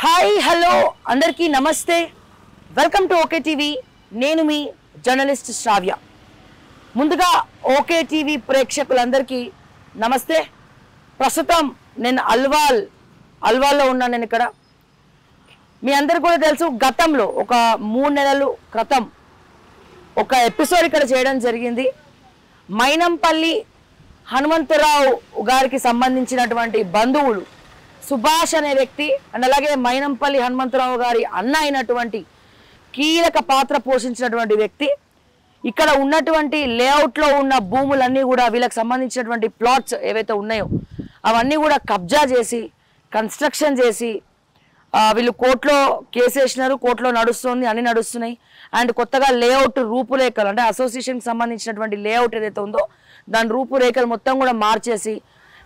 Hi hello అందరికీ నమస్తే welcome to okay TV నేను మీ జర్నలిస్ట్ శ్రావ్య ముందుగా ఓకే టీవీ ప్రేక్షకులందరికీ నమస్తే ప్రస్తుతం నేను అల్వాల్లో ఉన్నాను నేను ఇక్కడ మీ అందరికీ కూడా తెలుసు గతంలో ఒక 3 నెలల క్రితం ఒక ఎపిసోడ్ ఇక్కడ చేయడం జరిగింది మైనంపల్లి హనుమంతరావు గారికి సంబంధించినటువంటి బంధువులు సుభాష్ అనే వ్యక్తి అండ్ అలాగే మైనంపల్లి హనుమంతరావు గారి అన్న అయినటువంటి కీలక పాత్ర పోషించినటువంటి వ్యక్తి ఇక్కడ ఉన్నటువంటి లేఅవుట్లో ఉన్న భూములన్నీ కూడా వీళ్ళకి సంబంధించినటువంటి ప్లాట్స్ ఏవైతే ఉన్నాయో అవన్నీ కూడా కబ్జా చేసి కన్స్ట్రక్షన్ చేసి వీళ్ళు కోర్టులో కేసు వేసినారు కోర్టులో నడుస్తుంది అన్ని నడుస్తున్నాయి అండ్ కొత్తగా లేఅవుట్ రూపురేఖలు అంటే అసోసియేషన్కి సంబంధించినటువంటి లేఅవుట్ ఏదైతే ఉందో దాని రూపురేఖలు మొత్తం కూడా మార్చేసి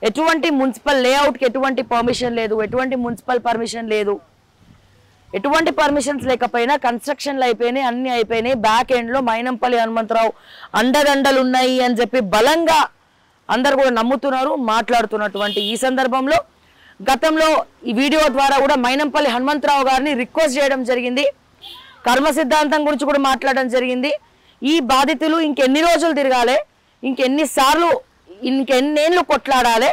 ఎటువంటి మున్సిపల్ లేఅవుట్కి ఎటువంటి పర్మిషన్ లేదు ఎటువంటి మున్సిపల్ పర్మిషన్ లేదు ఎటువంటి పర్మిషన్స్ లేకపోయినా కన్స్ట్రక్షన్లు అయిపోయినాయి అన్నీ అయిపోయినాయి బ్యాక్ ఎండ్లో మైనంపల్లి హనుమంతరావు అండదండలు ఉన్నాయి అని చెప్పి బలంగా అందరు కూడా నమ్ముతున్నారు మాట్లాడుతున్నటువంటి ఈ సందర్భంలో గతంలో ఈ వీడియో ద్వారా కూడా మైనంపల్లి హనుమంతరావు గారిని రిక్వెస్ట్ చేయడం జరిగింది కర్మ సిద్ధాంతం గురించి కూడా మాట్లాడడం జరిగింది ఈ బాధితులు ఇంకెన్ని రోజులు తిరగాలి ఇంకెన్నేళ్ళు కొట్లాడాలి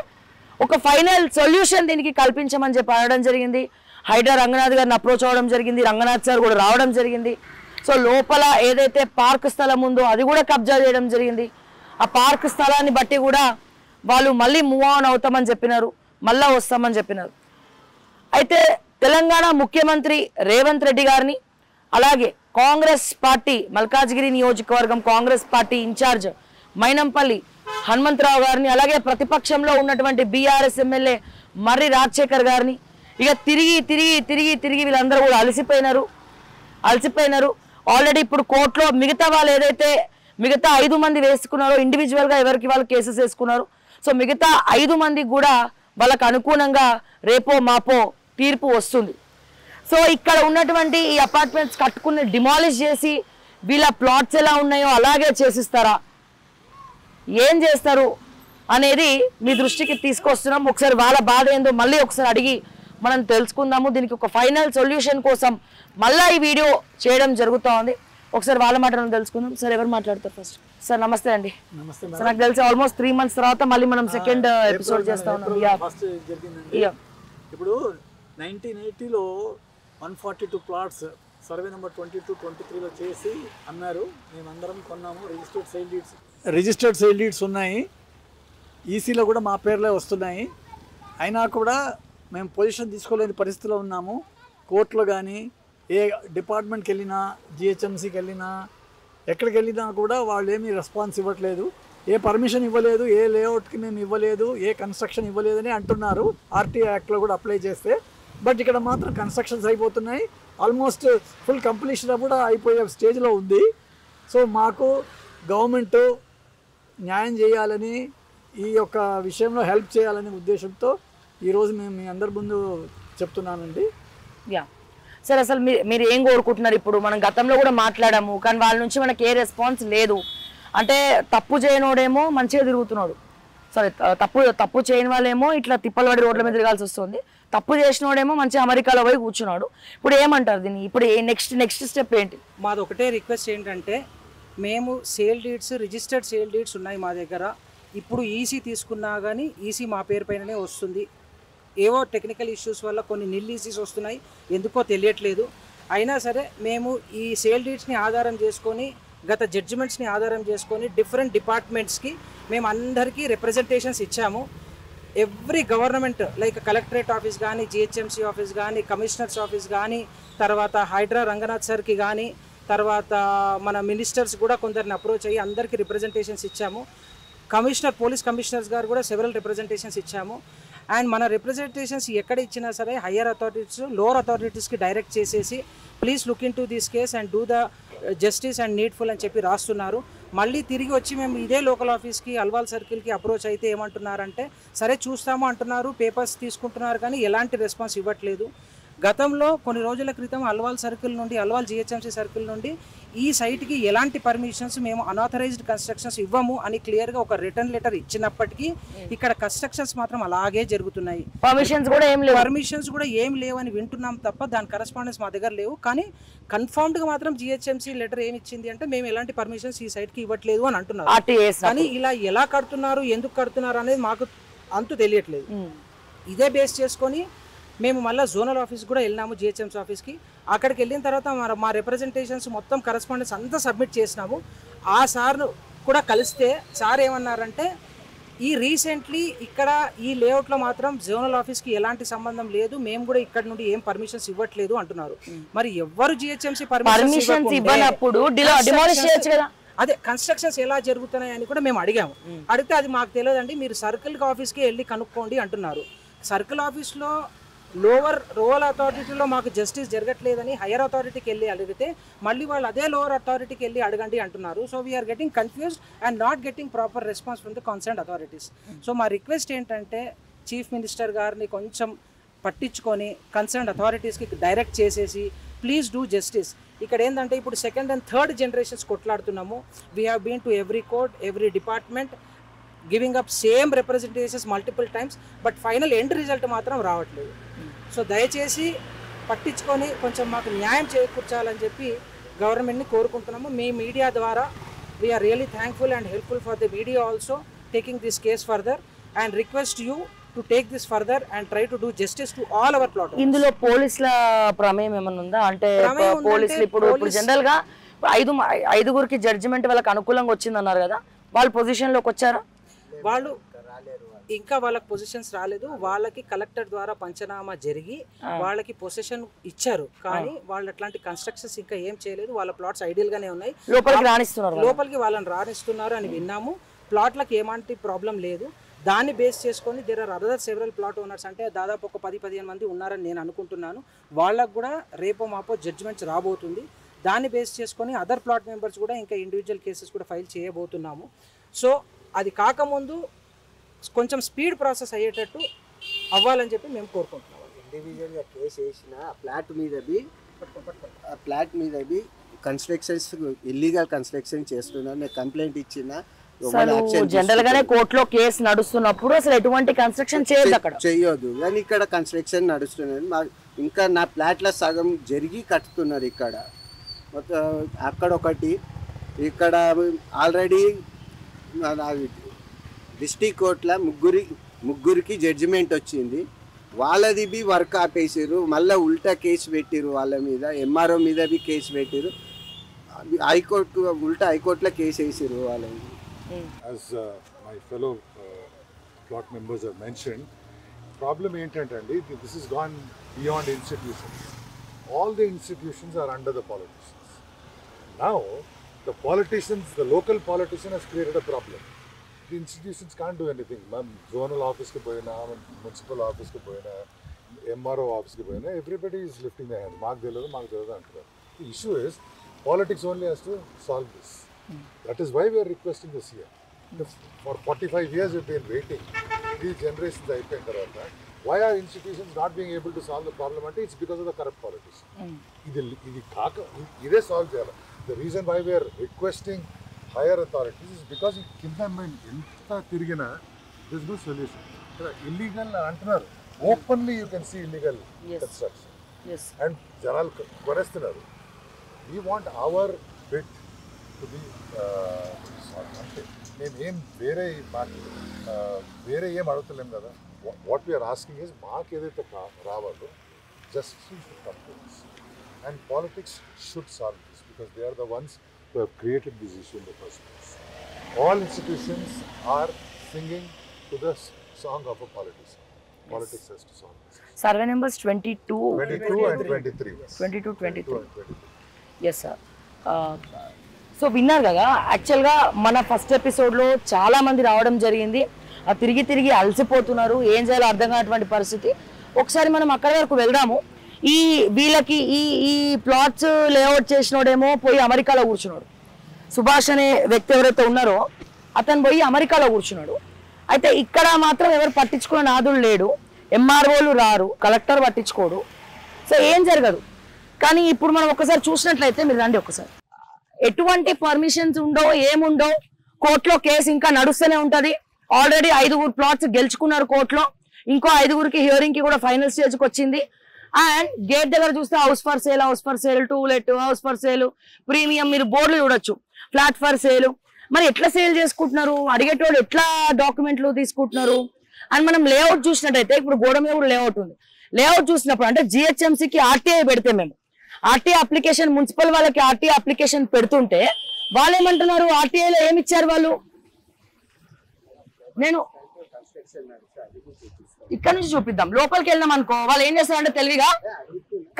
ఒక ఫైనల్ సొల్యూషన్ దీనికి కల్పించమని చెప్పి అనడం జరిగింది హైడ్రా రంగనాథ్ గారిని అప్రోచ్ అవ్వడం జరిగింది రంగనాథ్ సార్ కూడా రావడం జరిగింది సో లోపల ఏదైతే పార్క్ స్థలం ఉందో అది కూడా కబ్జా చేయడం జరిగింది ఆ పార్క్ స్థలాన్ని బట్టి కూడా వాళ్ళు మళ్ళీ మూవ్ ఆన్ అవుతామని చెప్పినారు మళ్ళా వస్తామని చెప్పినారు అయితే తెలంగాణ ముఖ్యమంత్రి రేవంత్ రెడ్డి గారిని అలాగే కాంగ్రెస్ పార్టీ మల్కాజ్గిరి నియోజకవర్గం కాంగ్రెస్ పార్టీ ఇన్ఛార్జ్ మైనంపల్లి హనుమంతరావు గారిని అలాగే ప్రతిపక్షంలో ఉన్నటువంటి బీఆర్ఎస్ ఎమ్మెల్యే మర్రి రాజశేఖర్ గారిని ఇక తిరిగి వీళ్ళందరూ కూడా అలసిపోయినారు ఆల్రెడీ ఇప్పుడు కోర్టులో మిగతా వాళ్ళు ఏదైతే మిగతా 5 మంది వేసుకున్నారో ఇండివిజువల్గా ఎవరికి వాళ్ళు కేసెస్ వేసుకున్నారు సో మిగతా 5 మందికి కూడా వాళ్ళకు అనుగుణంగా రేపో మాపో తీర్పు వస్తుంది సో ఇక్కడ ఉన్నటువంటి ఈ అపార్ట్మెంట్స్ కట్టుకుని డిమాలిష్ చేసి వీళ్ళ ప్లాట్స్ ఎలా ఉన్నాయో అలాగే చేసిస్తారా ఏం చేస్తారు అనేది మీ దృష్టికి తీసుకొస్తున్నాం ఒకసారి వాళ్ళ బాధ ఏందో మళ్ళీ ఒకసారి అడిగి మనం తెలుసుకుందాము దీనికి ఒక ఫైనల్ సొల్యూషన్ కోసం మళ్ళీ ఈ వీడియో చేయడం జరుగుతూ ఉంది ఒకసారి వాళ్ళ మాటలను తెలుసుకుందాం సార్ ఎవరు మాట్లాడతారు ఫస్ట్ సార్ నమస్తే అండి నమస్తే సార్ నాకు తెలిసి ఆల్మోస్ట్ 3 months తర్వాత మళ్ళీ మనం సెకండ్ ఎపిసోడ్ చేస్తా ఉన్నాం ఇప్పుడు 1980లో 142 ప్లాట్స్ సర్వే నెంబర్ 22-23లో చేసి అన్నారు మేమందరం కొన్నాము రిజిస్టర్డ్ సేల్ డీడ్స్ ఉన్నాయి ఈసీలో కూడా మా పేర్లే వస్తున్నాయి అయినా కూడా మేము పొజిషన్ తీసుకోలేని పరిస్థితిలో ఉన్నాము కోర్టులో కానీ ఏ డిపార్ట్మెంట్కి వెళ్ళినా జిహెచ్ఎంసీకి వెళ్ళినా ఎక్కడికి వెళ్ళినా కూడా వాళ్ళు ఏమీ రెస్పాన్స్ ఇవ్వట్లేదు ఏ పర్మిషన్ ఇవ్వలేదు ఏ లేఅవుట్కి మేము ఇవ్వలేదు ఏ కన్స్ట్రక్షన్ ఇవ్వలేదని అంటున్నారు ఆర్టీఐ యాక్ట్లో కూడా అప్లై చేస్తే బట్ ఇక్కడ మాత్రం కన్స్ట్రక్షన్స్ అయిపోతున్నాయి ఆల్మోస్ట్ ఫుల్ కంప్లీషన్ కూడా అయిపోయే స్టేజ్లో ఉంది సో మాకు గవర్నమెంట్ న్యాయం చేయాలని ఈ యొక్క విషయంలో హెల్ప్ చేయాలనే ఉద్దేశంతో ఈరోజు మేము మీ అందరి ముందు చెప్తున్నానండి సార్ అసలు మీరు ఏం కోరుకుంటున్నారు ఇప్పుడు మనం గతంలో కూడా మాట్లాడాము కానీ వాళ్ళ నుంచి మనకి ఏ రెస్పాన్స్ లేదు అంటే తప్పు చేయనోడేమో మంచిగా తిరుగుతున్నాడు సరే తప్పు చేయని వాళ్ళేమో ఇట్లా తిప్పలు పడి రోడ్ల మీద తిరగాల్సి వస్తుంది తప్పు చేసినోడేమో మంచి అమెరికాలో పోయి కూర్చున్నాడు ఇప్పుడు ఏమంటారు దీన్ని ఇప్పుడు నెక్స్ట్ స్టెప్ ఏంటి మాది ఒకటే రిక్వెస్ట్ ఏంటంటే మేము రిజిస్టర్డ్ సేల్ డీడ్స్ ఉన్నాయి మా దగ్గర ఇప్పుడు ఈసీ తీసుకున్నా కానీ ఈసీ మా పేరు పైననే వస్తుంది ఏవో టెక్నికల్ ఇష్యూస్ వల్ల కొన్ని నిల్ ఈసీస్ వస్తున్నాయి ఎందుకో తెలియట్లేదు అయినా సరే మేము ఈ సేల్ డీడ్స్ని ఆధారం చేసుకొని గత జడ్జిమెంట్స్ని ఆధారం చేసుకొని డిఫరెంట్ డిపార్ట్మెంట్స్కి మేము అందరికీ రిప్రజెంటేషన్స్ ఇచ్చాము every government like collectorate office కానీ జిహెచ్ఎంసీ ఆఫీస్ కానీ కమిషనర్స్ ఆఫీస్ కానీ తర్వాత హైడ్రా రంగనాథ్ సార్కి కానీ తర్వాత మన మినిస్టర్స్ కూడా కొందరిని అప్రోచ్ అయ్యి అందరికీ రిప్రజెంటేషన్స్ ఇచ్చాము పోలీస్ కమిషనర్స్ గారు కూడా సెవెరల్ రిప్రజెంటేషన్స్ ఇచ్చాము అండ్ మన రిప్రజెంటేషన్స్ ఎక్కడ ఇచ్చినా సరే హయ్యర్ అథారిటీస్ లోవర్ అథారిటీస్కి డైరెక్ట్ చేసేసి please look in to this case and do the justice and needful అని చెప్పి రాస్తున్నారు మళ్ళీ తిరిగి వచ్చి మేము ఇదే లోకల్ ఆఫీస్కి అల్వాల్ సర్కిల్కి అప్రోచ్ అయితే ఏమంటున్నారంటే సరే చూస్తాము అంటున్నారు పేపర్స్ తీసుకుంటున్నారు కానీ ఎలాంటి రెస్పాన్స్ ఇవ్వట్లేదు గతంలో కొన్ని రోజుల క్రితం అల్వాల్ సర్కిల్ నుండి అల్వాల్ జిహెచ్ఎంసీ సర్కిల్ నుండి ఈ సైట్కి ఎలాంటి పర్మిషన్స్ మేము అన్ఆథరైజ్డ్ కన్స్ట్రక్షన్స్ ఇవ్వము అని క్లియర్గా ఒక రిటర్న్ లెటర్ ఇచ్చినప్పటికీ ఇక్కడ కన్స్ట్రక్షన్స్ మాత్రం అలాగే జరుగుతున్నాయి. పర్మిషన్స్ కూడా ఏం లేవని వింటున్నాం తప్ప దాని కరెస్పాండెన్స్ మా దగ్గర లేవు. కానీ కన్ఫర్మ్డ్గా మాత్రం జిహెచ్ఎంసీ లెటర్ ఏమి ఇచ్చింది అంటే మేము ఎలాంటి పర్మిషన్స్ ఈ సైట్కి ఇవ్వట్లేదు అని అంటున్నారు. కానీ ఇలా ఎలా కడుతున్నారు, ఎందుకు కడుతున్నారు అనేది మాకు అంతు తెలియట్లేదు. ఇదే బేస్ చేసుకొని మేము మళ్ళీ జోనల్ ఆఫీస్ కూడా వెళ్ళినాము, జిహెచ్ఎంసీ ఆఫీస్కి. అక్కడికి వెళ్ళిన తర్వాత మా రిప్రజెంటేషన్స్ మొత్తం కరెస్పాండెన్స్ అంతా సబ్మిట్ చేసినాము. ఆ సార్ను కూడా కలిస్తే సార్ ఏమన్నారంటే ఈ రీసెంట్లీ ఇక్కడ ఈ లేఅవుట్లో మాత్రం జోనల్ ఆఫీస్కి ఎలాంటి సంబంధం లేదు, మేము కూడా ఇక్కడ నుండి ఏం పర్మిషన్స్ ఇవ్వట్లేదు అంటున్నారు. మరి ఎవరు జిహెచ్ఎంసీ పర్మిషన్స్ ఇవ్వనప్పుడు అదే కన్స్ట్రక్షన్స్ ఎలా జరుగుతున్నాయి అని కూడా మేము అడిగాము. అడిగితే అది మాకు తెలియదండి, మీరు సర్కిల్ ఆఫీస్కి వెళ్ళి కనుక్కోండి అంటున్నారు. సర్కిల్ ఆఫీస్లో లోవర్ అథారిటీలో మాకు జస్టిస్ జరగట్లేదని హైయర్ అథారిటీకి వెళ్ళి అడిగితే మళ్ళీ వాళ్ళు అదే లోవర్ అథారిటీకి వెళ్ళి అడగండి అంటున్నారు. So we're getting confused and not getting proper response from the concerned authorities. So మా రిక్వెస్ట్ ఏంటంటే చీఫ్ మినిస్టర్ గారిని కొంచెం పట్టించుకొని కన్సర్న్డ్ అథారిటీస్కి డైరెక్ట్ చేసేసి ప్లీజ్ డూ జస్టిస్. ఇక్కడ ఏంటంటే ఇప్పుడు సెకండ్ అండ్ థర్డ్ జనరేషన్స్ కొట్లాడుతున్నాము. We have been to every court, every department, giving up same representations multiple times, but final end result మాత్రం రావట్లేదు. సో దయచేసి పట్టించుకొని కొంచెం మాకు న్యాయం చేకూర్చాలని చెప్పి గవర్నమెంట్ని కోరుకుంటున్నాము. మీ మీడియా ద్వారా we are really thankful and helpful for the media also taking this case further and request you to take this further and try to do justice to all our plot. ఇందులో పోలీసుల ప్రమేయం ఏమైనా ఉందా? అంటే పోలీసులు ఇప్పుడు జనరల్ గా ఐదుగురికి జడ్జిమెంట్ వాళ్ళకి అనుకూలంగా వచ్చింది అన్నారు కదా, వాళ్ళ పొజిషన్ లోకి వచ్చారా? వాళ్ళు ఇంకా వాళ్ళకి పొజిషన్స్ రాలేదు. వాళ్ళకి కలెక్టర్ ద్వారా పంచనామా జరిగి వాళ్ళకి పొజిషన్ ఇచ్చారు, కానీ వాళ్ళు అట్లాంటి కన్స్ట్రక్షన్స్ ఇంకా ఏం చేయలేదు. వాళ్ళ ప్లాట్స్ ఐడియల్ గానే ఉన్నాయి, లోపలికి వాళ్ళని రాణిస్తున్నారు అని విన్నాము. ప్లాట్లకు ఏమంటి ప్రాబ్లం లేదు. దాన్ని బేస్ చేసుకొని there are other several plot owners, అంటే దాదాపు ఒక 10-15 మంది ఉన్నారని నేను అనుకుంటున్నాను. వాళ్ళకు కూడా రేపో మాపో జడ్జిమెంట్స్ రాబోతుంది. దాన్ని బేస్ చేసుకొని అదర్ ప్లాట్ మెంబర్స్ కూడా ఇంకా ఇండివిజువల్ కేసెస్ కూడా ఫైల్ చేయబోతున్నాము. సో అది కాకముందు కొంచెం స్పీడ్ ప్రాసెస్ అయ్యేటట్టు అవ్వాలని చెప్పి మేము కోరుకుంటున్నాం. ఇండివిజువల్గా కేసు వేసిన ప్లాట్ మీద కన్స్ట్రక్షన్స్ ఇల్లీగల్ కన్స్ట్రక్షన్ చేస్తున్నారు నేను కంప్లైంట్ ఇచ్చిన. జనరల్ గానే కోర్టులో కేసు నడుస్తున్నప్పుడు అసలు ఎటువంటి కన్స్ట్రక్షన్ చేయొద్దు, కానీ ఇక్కడ కన్స్ట్రక్షన్ నడుస్తున్నది. ఇంకా నా ప్లాట్ల సగం జరిగి కట్టుతున్నారు ఇక్కడ. అక్కడ ఒకటి, ఇక్కడ ఆల్రెడీ డిస్ట్రిక్ట్ కోర్టులో ముగ్గురికి జడ్జిమెంట్ వచ్చింది. వాళ్ళది బి వర్క్ ఆపేసారు, మళ్ళీ ఉల్టా కేసు పెట్టిరు వాళ్ళ మీద. ఎంఆర్ఓ మీద బి కేసు పెట్టిరు, హైకోర్టు ఉల్టా హైకోర్టులో కేసు వేసారు వాళ్ళని. As my fellow plot members have mentioned, problem ఏంటంటే అండి, this has gone beyond institutions. All the institutions are under the politicians. Now the politicians, the local politician has created a problem. The institutions can't do anything. Zonal office ki poyina, municipal office ki poyina, MRO office ki poyina, everybody is lifting their hand. Maak deladu antaru. The issue is politics only has to solve this. That is why we are requesting this year. For 45 years we've been waiting. 3 generations అయిపోయిన తర్వాత why are institutions not being able to solve the problem? అంటే it's because of the corrupt politicians. ఇది కాక ఇదే solve చేయాలి. The reason why we are requesting higher authorities is because కింద ఎంత తిరిగినా there is no solution. Illegal అంటున్నారు, openly you can see illegal construction. And జనాలు కొనేస్తున్నారు. We want our bit to be అంటే మేము ఏం వేరే ఏం అడుగుతలేం కదా. వాట్ వీఆర్ ఆస్కింగ్ ఇస్ మాకు ఏదైతే రావాలో justice should come to this and politics should solve this because they are the ones who have created this issue in the first place. All institutions are singing to the song of a politician. Politics has to solve this. Survey numbers 22 and 23. 22-23. Yes sir. So విన్నారు కదా, యాక్చువల్గా మన first ఎపిసోడ్లో చాలా మంది రావడం జరిగింది. తిరిగి అలసిపోతున్నారు, ఏం చేయాలో అర్థం కానటువంటి పరిస్థితి. ఒకసారి మనం అక్కడి వరకు వెళ్దాము. వీళ్ళకి ఈ ప్లాట్స్ లేఅవుట్ చేసినోడేమో పోయి అమెరికాలో కూర్చున్నాడు. సుభాష్ అనే వ్యక్తి ఎవరైతే ఉన్నారో అతను పోయి అమెరికాలో కూర్చున్నాడు. అయితే ఇక్కడ మాత్రం ఎవరు పట్టించుకునే నాదుడు లేడు. ఎంఆర్ఓలు రారు, కలెక్టర్ పట్టించుకోడు. సో ఏం జరగదు. కానీ ఇప్పుడు మనం ఒకసారి చూసినట్లయితే మీరు రండి ఒకసారి, ఎటువంటి పర్మిషన్స్ ఉండో ఏముండో, కోర్టులో కేసు ఇంకా నడుస్తూనే ఉంటది. ఆల్రెడీ 5 ప్లాట్స్ గెలుచుకున్నారు కోర్టులో, ఇంకో 5 హియరింగ్ కి కూడా ఫైనల్ స్టేజ్ కి వచ్చింది. అండ్ గేట్ దగ్గర చూస్తే house for sale, two let, house for sale, premium, మీరు బోర్డులు చూడొచ్చు, ఫ్లాట్ ఫర్ సేల్. మరి ఎట్లా సేల్ చేసుకుంటున్నారు, అడిగేటోడు ఎట్లా డాక్యుమెంట్లు తీసుకుంటున్నారు. అండ్ మనం లేఅవుట్ చూసినట్టయితే ఇప్పుడు గోడ మీద కూడా లేఅవుట్ ఉంది. లేఅవుట్ చూసినప్పుడు అంటే జిహెచ్ఎంసీకి ఆర్టీఐ పెడితే, మేము ఆర్టీఐ అప్లికేషన్, మున్సిపల్ వాళ్ళకి ఆర్టీఐ అప్లికేషన్ పెడుతుంటే వాళ్ళు ఏమంటున్నారు, ఆర్టీఐలో ఏమి ఇచ్చారు వాళ్ళు, నేను ఇక్కడ నుంచి చూపిద్దాం, లోపలికి వెళ్ళినాం అనుకో వాళ్ళు ఏం చేస్తారంటే తెలివిగా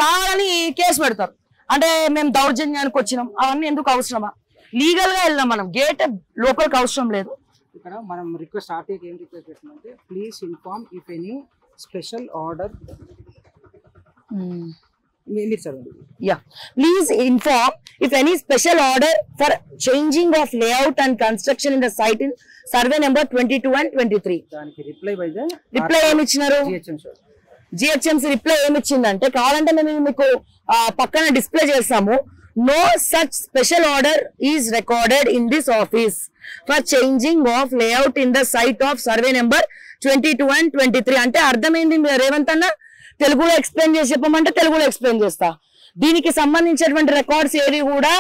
కావాలని కేసు పెడతారు. అంటే మేము దౌర్జన్యానికి వచ్చినాం, అవన్నీ ఎందుకు అవసరమా, లీగల్ గా వెళ్ళినాం మనం, గేట్ లోపలికి అవసరం లేదు. ఇక్కడ మనం రిక్వెస్ట్ ఆర్టీఐకి ఏం రిక్వెస్ట్ చేస్తున్నామంటే please inform if any special order. Yeah, please inform if any special order for changing of layout and construction in the site in survey number 22 and 23. దానికి రిప్లై ఏమి ఇచ్చినారు, జిహెచ్ఎంసీ రిప్లై ఏమి ఇచ్చిందంటే, కావాలంటే మేము మీకు పక్కన డిస్ప్లే చేస్తాము, no such special order is recorded in this office for changing of layout in the site of survey number 22 and 23. అంటే అర్థమైంది రేవంత్ అన్న, తెలుగులో ఎక్స్ప్లెయిన్ చేసి చెప్పమంటే తెలుగులో ఎక్స్ప్లెయిన్ చేస్తా. దీనికి సంబంధించినటువంటి రికార్డ్స్ ఏవి కూడా,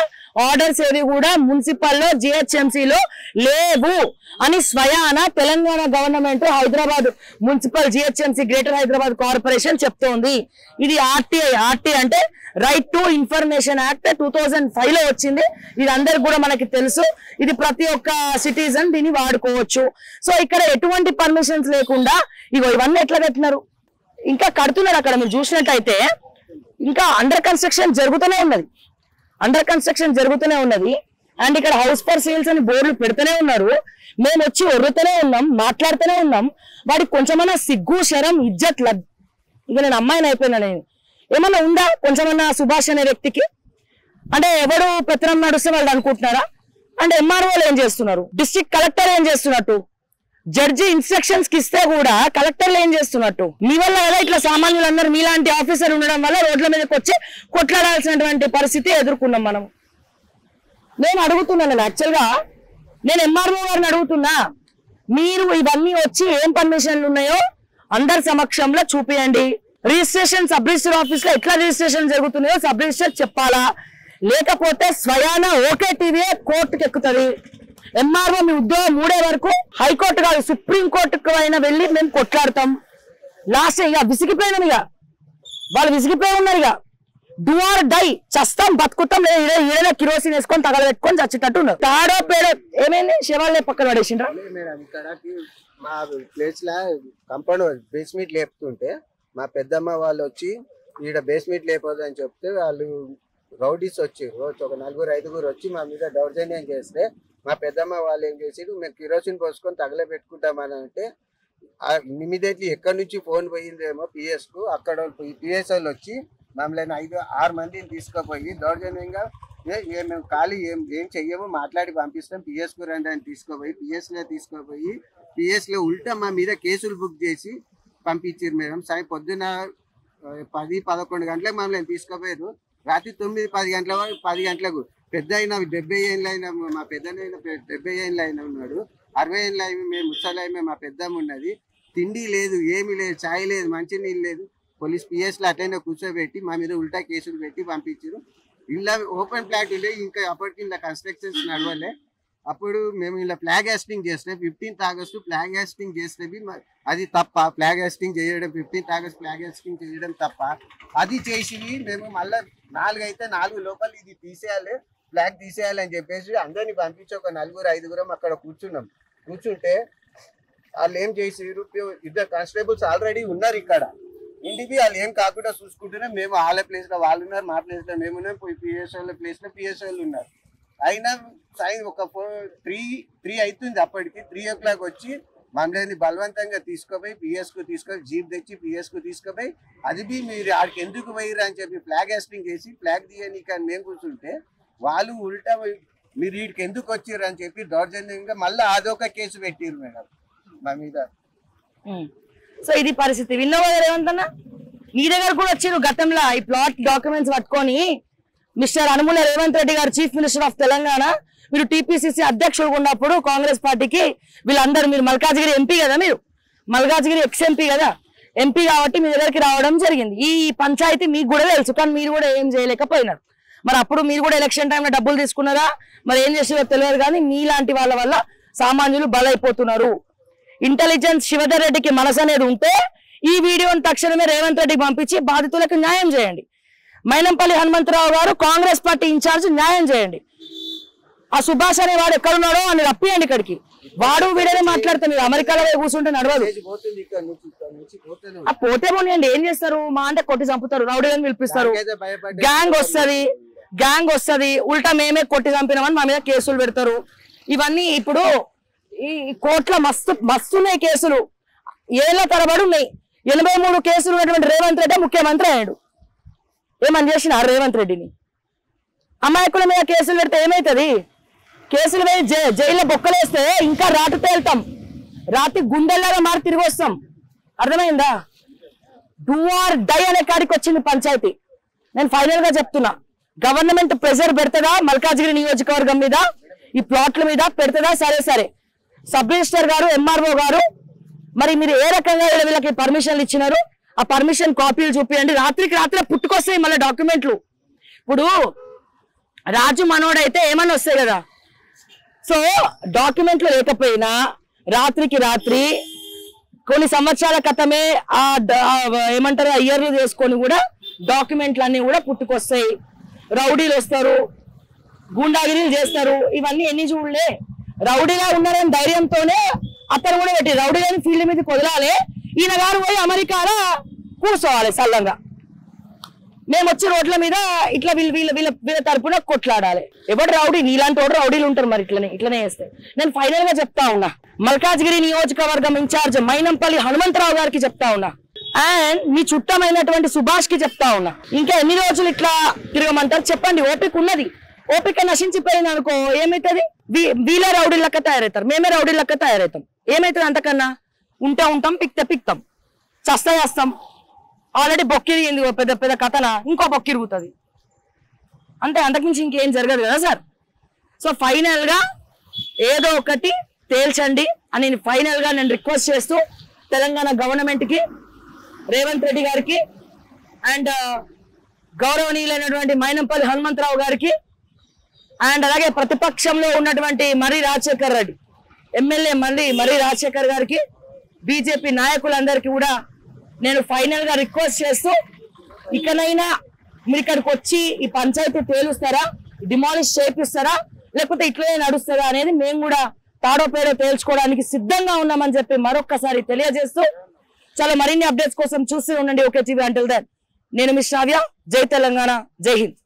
ఆర్డర్స్ ఏవి కూడా మున్సిపల్లో జిహెచ్ఎంసీలో లేవు అని స్వయాన Telangana government Hyderabad municipal GHMC greater Hyderabad corporation చెప్తోంది. ఇది ఆర్టీఐ అంటే రైట్ టు ఇన్ఫర్మేషన్ యాక్ట్ 2005 లో వచ్చింది. ఇది అందరికి కూడా మనకి తెలుసు, ఇది ప్రతి ఒక్క సిటిజన్ దీన్ని వాడుకోవచ్చు. సో ఇక్కడ ఎటువంటి పర్మిషన్స్ లేకుండా ఇవన్నీ ఎట్లా కట్టినారు, ఇంకా కడుతున్నారు. అక్కడ మీరు చూసినట్టయితే ఇంకా అండర్ కన్స్ట్రక్షన్ జరుగుతూనే ఉన్నది. అండ్ ఇక్కడ హౌస్ ఫర్ సేల్స్ అని బోర్డులు పెడుతూనే ఉన్నారు. మేము వచ్చి ఒర్రుతూనే ఉన్నాం, మాట్లాడుతూనే ఉన్నాం. వాడికి కొంచెమన్నా సిగ్గు, శరం, ఇజ్జత్ ఇక నేను అమ్మాయిని అయిపోయినా, నేను ఏమన్నా ఉందా కొంచెమన్నా సుభాష్ అనే వ్యక్తికి? అంటే ఎవడు పెత్తనం నడుస్తే వాళ్ళు అనుకుంటున్నారా? అంటే ఎంఆర్ఓలు ఏం చేస్తున్నారు, డిస్ట్రిక్ట్ కలెక్టర్ ఏం చేస్తున్నట్టు, జడ్జి ఇన్స్ట్రక్షన్స్ కి ఇస్తే కూడా కలెక్టర్లు ఏం చేస్తున్నట్టు? మీ వల్ల ఎలా ఇట్లా సామాన్యులందరూ మీలాంటి ఆఫీసర్ ఉండడం వల్ల రోడ్ల మీదకి వచ్చి కొట్లాడాల్సినటువంటి పరిస్థితి ఎదుర్కొన్నాం మనం. నేను అడుగుతున్నాను, యాక్చువల్గా నేను ఎంఆర్ఓ గారిని అడుగుతున్నా, మీరు ఇవన్నీ వచ్చి ఏం పర్మిషన్లు ఉన్నాయో అందరి సమక్షంలో చూపియండి. రిజిస్ట్రేషన్ సబ్ రిజిస్టర్ ఆఫీస్ లో ఎట్లా రిజిస్ట్రేషన్ జరుగుతున్నాయో సబ్ రిజిస్టర్ చెప్పాలా, లేకపోతే స్వయాన ఓకే టీవీ కోర్టుకి ఎక్కుతుంది. ఎంఆర్ఓ మీ ఉద్యోగం 3 వరకు హైకోర్టు కాదు సుప్రీం కోర్టుకు అయినా వెళ్ళి మేము కొట్లాడతాం. లాస్ట్ ఇక విసిగిపోయినాం, ఇక వాళ్ళు విసిగిపోయి ఉన్నారు. ఇక డూ ఆర్ డై, చస్తాం బతుకుతాం, ఏదైనా కిరోసిన్ వేసుకొని తగలబెట్టుకొని చచ్చేటట్టు ఉన్నారు. తాడో పేడో ఏమైంది, శివాలే పక్కన పడేసిండ్రా. మేడం ఇక్కడ మా ప్లేస్ లా కంపౌండ్ బేస్మెంట్ లేపుతుంటే మా పెద్దమ్మ వాళ్ళు వచ్చి ఈడ బేస్మెంట్ లేకపోదు అని చెప్తే వాళ్ళు రౌడీస్ వచ్చారు, ఒక 4-5 వచ్చి మా మీద దౌర్జన్యం చేస్తే మా పెద్దమ్మ వాళ్ళు ఏం చేసారు, మేము కిరోసిన్ పోసుకొని తగలబెట్టుకుంటామని అంటే ఇమీడియట్లీ ఎక్కడి నుంచి ఫోన్ పోయిందేమో పిఎస్ కు, అక్కడ పిఎస్ వాళ్ళు వచ్చి మమ్మల్ని 5-6 మందిని తీసుకుపోయి దౌర్జన్యంగా మేము ఖాళీ ఏం చెయ్యమో మాట్లాడి పంపిస్తాం, పిఎస్ కు రండి అని తీసుకుపోయి పిఎస్ లో ఉల్టా మా మీద కేసులు బుక్ చేసి పంపించారు మేడం. పొద్దున 10-11 గంటలకు మమ్మల్ని తీసుకుపోయారు, రాత్రి 9-10 గంటల వరకు 10 గంటలకు పెద్ద అయినా 70 ఏళ్ళు అయినా మా పెద్దనైనా 70 ఏళ్ళు అయినా ఉన్నాడు, 60 ఏళ్ళు అయినా మేము ముసలైనా మా పెద్దమ్మ ఉన్నది, తిండి లేదు, ఏమి లేదు, ఛాయ్ లేదు, మంచి నీళ్ళు లేదు. పోలీస్ పిఎస్లో అటైనా కూర్చోబెట్టి మా మీద ఉల్టా కేసులు పెట్టి పంపించారు. ఇలా ఓపెన్ ఫ్లాట్ ఉండే, ఇంకా అప్పటికి ఇలా కన్స్ట్రక్షన్స్ నడవలే. అప్పుడు మేము ఇలా ఫ్లాగ్ హాస్టింగ్ చేస్తే 15th ఆగస్టు ఫ్లాగ్ హాస్టింగ్ చేస్తే అది తప్ప, ఫ్లాగ్ హాస్టింగ్ చేయడం 15th ఆగస్ట్ ఫ్లాగ్ హాస్టింగ్ చేయడం తప్ప. అది చేసి మేము మళ్ళీ 4 అయితే 4 లోపల ఇది తీసేయాలి, ఫ్లాగ్ తీసేయాలి అని చెప్పేసి అందరినీ పంపించి ఒక 4-5 అక్కడ కూర్చుంటే వాళ్ళు ఏం చేసారు, 2 కానిస్టేబుల్స్ ఆల్రెడీ ఉన్నారు ఇక్కడ ఇంటికి, వాళ్ళు ఏం కాకుండా చూసుకుంటూనే మేము వాళ్ళ ప్లేస్ లో వాళ్ళు ఉన్నారు, మా ప్లేస్ లో మేము ఉన్నాం, పిఎస్ఓల ప్లేస్ లో పిఎస్ఓలు ఉన్నారు. అయినా ఒక 3 అవుతుంది, అప్పటికి 3 o'clock వచ్చి మమ్మల్ని బలవంతంగా తీసుకుపోయి పిఎస్కు జీప్ తెచ్చి పిఎస్కు తీసుకుపోయి, అది మీరు ఆడికి ఎందుకు పోయిరు అని చెప్పి ఫ్లాగ్ హాస్టింగ్ చేసి ఫ్లాగ్ తీయని కానీ మేము కూర్చుంటే వాళ్ళు ఉల్టా మీరు వీడికి ఎందుకు వచ్చిర్రు అని చెప్పి దౌర్జన్యంగా మళ్ళీ అదొక కేసు పెట్టిరు మేడం మా మీద. సో ఇది పరిస్థితి. విన్నావా రేవంత్ అన్న, నీ దగ్గర కూడా వచ్చారు గతంలో ఈ ప్లాట్ డాక్యుమెంట్స్ పట్టుకొని మిస్టర్ అనుముల రేవంత్ రెడ్డి గారు చీఫ్ మినిస్టర్ ఆఫ్ తెలంగాణ, మీరు టీపీసీసీ అధ్యక్షుడు ఉన్నప్పుడు కాంగ్రెస్ పార్టీకి వీళ్ళందరూ, మీరు మల్కాజ్గిరి ఎంపీ కదా, మీరు మల్కాజ్గిరి ఎక్స్ ఎంపీ కదా, ఎంపీ కాబట్టి మీ దగ్గరికి రావడం జరిగింది. ఈ పంచాయతీ మీకు కూడా తెలుసు, కానీ మీరు కూడా ఏం చేయలేకపోయినారు. మరి అప్పుడు మీరు కూడా ఎలక్షన్ టైంలో డబ్బులు తీసుకున్నారా, మరి ఏం చేసారో తెలియదు. కానీ మీలాంటి వాళ్ళ వల్ల సామాన్యులు బలైపోతున్నారు. ఇంటెలిజెన్స్ శివధర్ రెడ్డికి మనసు అనేది ఉంటే ఈ వీడియోని తక్షణమే రేవంత్ రెడ్డికి పంపించి బాధితులకు న్యాయం చేయండి. మైనంపల్లి హనుమంతరావు గారు కాంగ్రెస్ పార్టీ ఇన్ఛార్జ్, న్యాయం చేయండి. ఆ సుభాష్ అనే వాడు ఎక్కడున్నాడో అని రప్పియండి ఇక్కడికి. వాడు వీడనే మాట్లాడితే మీరు అమెరికాలో కూర్చుంటే నడవదు. ఆ పోతే పోనీయండి, ఏం చేస్తారు? మా అంటే కొట్టి చంపుతారు, రౌడీలను పిలిపిస్తారు, గ్యాంగ్ వస్తుంది, ఉల్టా మేమే కొట్టి చంపినామని మా మీద కేసులు పెడతారు. ఇవన్నీ ఇప్పుడు ఈ కోట్ల మస్తున్నాయి కేసులు, ఏళ్ల తరబడి ఉన్నాయి. 83 కేసులు ఉన్నటువంటి రేవంత్ రెడ్డి ముఖ్యమంత్రి అయ్యాడు. ఏమని చేసిన రేవంత్ రెడ్డిని? అమాయకుల మీద కేసులు పెడితే ఏమవుతుంది? కేసులు వేసి జైల్లో బొక్కలేస్తే ఇంకా రాటు తేలుతాం, రాత్రి గుండెల్లాగా మారి తిరిగి వస్తాం. అర్థమైందా? డూ ఆర్ డై అనే కాడికి వచ్చింది పంచాయతీ. నేను ఫైనల్ గా చెప్తున్నా, గవర్నమెంట్ ప్రెషర్ పెడతదా మల్కాజ్గిరి నియోజకవర్గం మీద, ఈ ప్లాట్ల మీద పెడతదా? సరే సబ్ రిజిస్టర్ గారు, ఎంఆర్ఓ గారు, మరి మీరు ఏ రకంగా వీళ్ళకి పర్మిషన్లు ఇచ్చినారు? ఆ పర్మిషన్ కాపీలు చూపించండి. రాత్రికి రాత్రే పుట్టుకొస్తాయి మళ్ళీ డాక్యుమెంట్లు. ఇప్పుడు రాజు మనోడైతే ఏమన్నా వస్తాయి కదా. సో డాక్యుమెంట్లు లేకపోయినా రాత్రికి రాత్రి కొన్ని సంవత్సరాల క్రితమే ఏమంటారు ఇయర్లు చేసుకొని కూడా డాక్యుమెంట్లు అన్ని కూడా పుట్టుకొస్తాయి. రౌడీలు వస్తారు, గూండాగిరీలు చేస్తారు. ఇవన్నీ ఎన్ని చూడలే. రౌడీగా ఉన్నారని ధైర్యంతోనే అతను కూడా పెట్టి రౌడీలని ఫీల్డ్ మీద కొదలాలి. ఈయన గారు పోయి అమెరికాలో కూర్చోవాలి సల్లంగా. మేము వచ్చి రోడ్ల మీద ఇట్లా వీళ్ళ తరపున కొట్లాడాలి. ఎవడు రౌడీ? నీలాంటి వాడు రౌడీలు ఉంటారు. మరి ఇట్లనే చేస్తే నేను ఫైనల్ గా చెప్తా ఉన్నా, మల్కాజ్గిరి నియోజకవర్గం ఇన్ఛార్జ్ మైనంపల్లి హనుమంతరావు గారికి చెప్తా ఉన్నా, అండ్ మీ చుట్టమైనటువంటి సుభాష్ కి చెప్తా ఉన్నా, ఇంకా ఎన్ని రోజులు ఇట్లా తిరగమంటారు చెప్పండి. ఓపిక ఉన్నది, ఓపిక నశించిపోయింది అనుకో ఏమైతుంది? వీళ్ళే రౌడీ లెక్క తయారవుతారు, మేమే రౌడీ లెక్క తయారవుతాం. ఏమైతుంది అంతకన్నా? ఉంటాం, పిక్తాం, చేస్తాం. ఆల్రెడీ బొక్కిరిగింది పెద్ద పెద్ద కథన, ఇంకో బొక్కిరుగుతుంది అంతే, అంతకుమించి ఇంకేం జరగదు కదా సార్. సో ఫైనల్ గా ఏదో ఒకటి తేల్చండి అని ఫైనల్ గా నేను రిక్వెస్ట్ చేస్తూ తెలంగాణ గవర్నమెంట్ కి, రేవంత్ రెడ్డి గారికి, అండ్ గౌరవనీయులైనటువంటి మైనంపల్లి హనుమంతరావు గారికి, అండ్ అలాగే ప్రతిపక్షంలో ఉన్నటువంటి మర్రి రాజశేఖర్ రెడ్డి, ఎమ్మెల్యే మర్రి రాజశేఖర్ గారికి, బీజేపీ నాయకులందరికీ కూడా నేను ఫైనల్ గా రిక్వెస్ట్ చేస్తూ, ఇకనైనా మీరు ఇక్కడికి వచ్చి ఈ పంచాయతీ తేలుస్తారా, డిమాలిష్ చేపిస్తారా, లేకపోతే ఇట్లనే నడుస్తారా అనేది మేము కూడా తాడో పేడో తేల్చుకోవడానికి సిద్ధంగా ఉన్నామని చెప్పి మరొక్కసారి తెలియజేస్తూ, చాలా మరిన్ని అప్డేట్స్ కోసం చూస్తూ ఉండండి ఓకే టీవీ. అంటిల్ దెన్ నేను మీ శ్రావ్య. జై తెలంగాణ, జై హింద్.